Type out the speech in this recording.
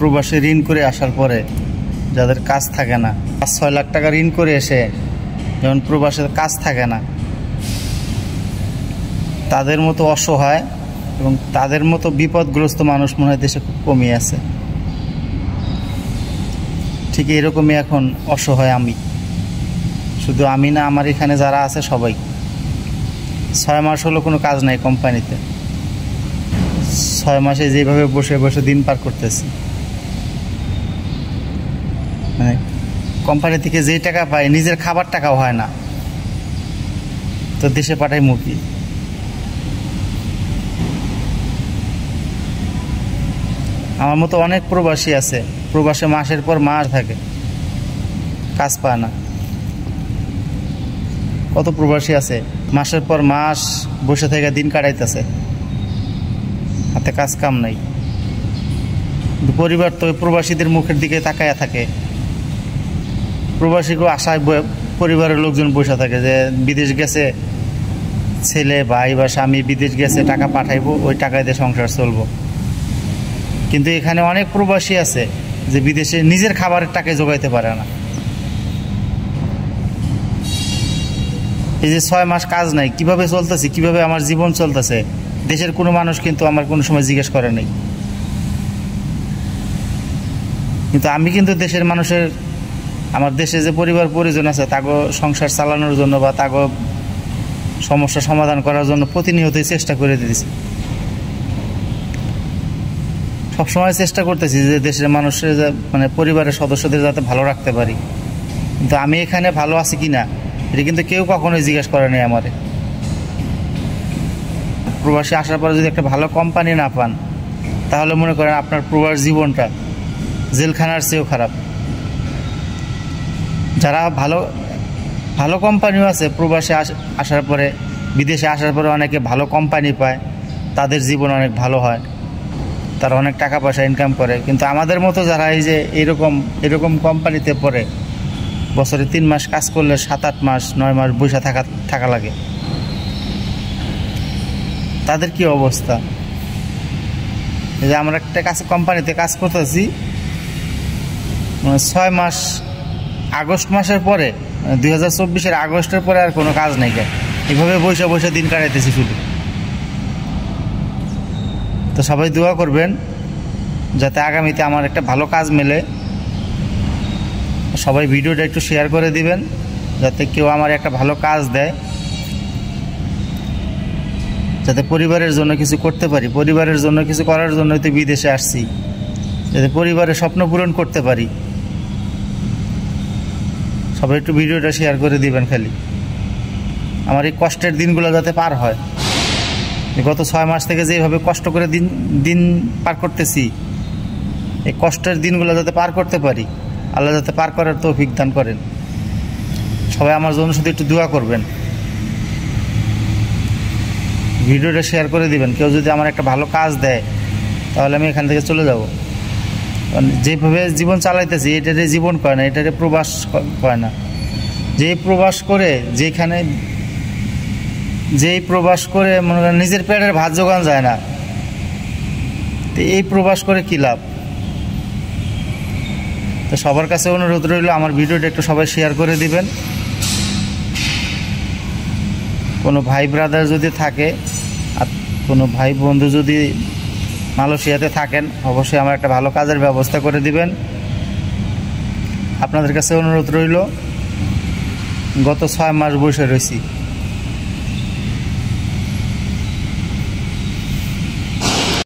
প্রবাসে ঋণ করে আসার পরে যাদের কাজ থাকে না, 5-6 লাখ টাকা ঋণ করে এসে যেমন প্রবাসের কাজ থাকে না, তাদের মতো অসহায় এবং তাদের মতো বিপদগ্রস্ত মানুষ মনে হয় দেশে খুব কমই আছে। ঠিক এরকমই এখন অসহায় আমি, শুধু আমি না, আমার এখানে যারা আছে সবাই। 6 মাস হলো কোনো কাজ নাই কোম্পানিতে, 6 মাসে যেভাবে বসে বসে দিন পার করতেছি। মানে কোম্পানি থেকে যেই টাকা পাই নিজের খাবার টাকাও হয় না, তো দেশে পাঠাই মুরগি। আমার মতো অনেক প্রবাসী আছে, প্রবাসে মাসের পর মাস থাকে, কাজ পায় না। কত প্রবাসী আছে মাসের পর মাস বসে থেকে দিন কাটাইতেছে, হাতে কাজ কাম নাই। পরিবার তো প্রবাসীদের মুখের দিকে তাকায়া থাকে, প্রবাসীকে আশায় পরিবারের লোকজন বসে থাকে যে বিদেশ গেছে ছেলে, ভাই বা স্বামী বিদেশ গেছে, টাকা পাঠাইবো, ওই টাকায় দিয়ে সংসার চলবো। কিন্তু এখানে অনেক প্রবাসী আছে যে বিদেশে নিজের খাবারের টাকায় জোগাইতে পারে না। এই যে 6 মাস কাজ নাই, কিভাবে চলতেছে, কিভাবে আমার জীবন চলতেছে, দেশের কোনো মানুষ কিন্তু আমার কোনো সময় জিজ্ঞেস করে নাই। কিন্তু আমি কিন্তু দেশের মানুষের, আমার দেশে যে পরিবার পরিজন আছে তাকে সংসার চালানোর জন্য বা তাকে সমস্যা সমাধান করার জন্য প্রতিনিয়তই চেষ্টা করে দিতেছি। সবসময় চেষ্টা করতেছি যে দেশের মানুষের মানে পরিবারের সদস্যদের যাতে ভালো রাখতে পারি। কিন্তু আমি এখানে ভালো আছি কি না এটা কিন্তু কেউ কখনোই জিজ্ঞেস করে নাই আমারে। প্রবাসী আসার পরে যদি একটা ভালো কোম্পানি না পান, তাহলে মনে করেন আপনার প্রবাস জীবনটা জেলখানার চেয়েও খারাপ। যারা ভালো ভালো কোম্পানিও আছে, প্রবাসে আসার পরে, বিদেশে আসার পরে অনেকে ভালো কোম্পানি পায়, তাদের জীবন অনেক ভালো হয়, তারা অনেক টাকা পয়সা ইনকাম করে। কিন্তু আমাদের মতো যারা এই যে এরকম কোম্পানিতে পড়ে, বছরে 3 মাস কাজ করলে 7-8 মাস 9 মাস বসে থাকা লাগে, তাদের কি অবস্থা। এই যে আমরা একটা কোম্পানিতে কাজ করতেছি, 6 মাস, আগস্ট মাসের পরে, 2024-এর আগস্টের পরে আর কোনো কাজ নেই, এভাবে বসে বসে দিন কাটাইতেছি শুধু। তো সবাই দোয়া করবেন যাতে আগামীতে আমার একটা ভালো কাজ মেলে। সবাই ভিডিওটা একটু শেয়ার করে দিবেন যাতে কেউ আমার একটা ভালো কাজ দেয়, যাতে পরিবারের জন্য কিছু করতে পারি। পরিবারের জন্য কিছু করার জন্যই তো বিদেশে আসছি, যাতে পরিবারের স্বপ্ন পূরণ করতে পারি। সবাই একটু ভিডিওটা শেয়ার করে দিবেন, খালি আমার এই কষ্টের দিনগুলো যাতে পার হয়। গত 6 মাস থেকে যেভাবে কষ্ট করে দিন পার করতেছি, এই কষ্টের দিনগুলো যাতে পার করতে পারি, আল্লাহ যাতে পার করার তৌফিক দান করেন। সবাই আমার জন্য শুধু একটু দোয়া করবেন, ভিডিওটা শেয়ার করে দিবেন। কেউ যদি আমার একটা ভালো কাজ দেয় তাহলে আমি এখান থেকে চলে যাব। যেভাবে জীবন চালাইতেছি এটারে জীবন কয় না, এটারে প্রবাস কয় না। যেই প্রবাস করে মনে করেন নিজের পেটের ভাত জোগান যায় না, তো এই প্রবাস করে কী লাভ। তো সবার কাছে অনুরোধ রইল আমার ভিডিওটা একটু সবাই শেয়ার করে দিবেন। কোনো ভাই ব্রাদার যদি থাকে, আর কোনো ভাই বন্ধু যদি মালয়েশিয়াতে থাকেন, অবশ্যই আমার একটা ভালো কাজের ব্যবস্থা করে দিবেন। আপনাদের কাছে অনুরোধ রইল, গত 6 মাস বসে রয়েছি,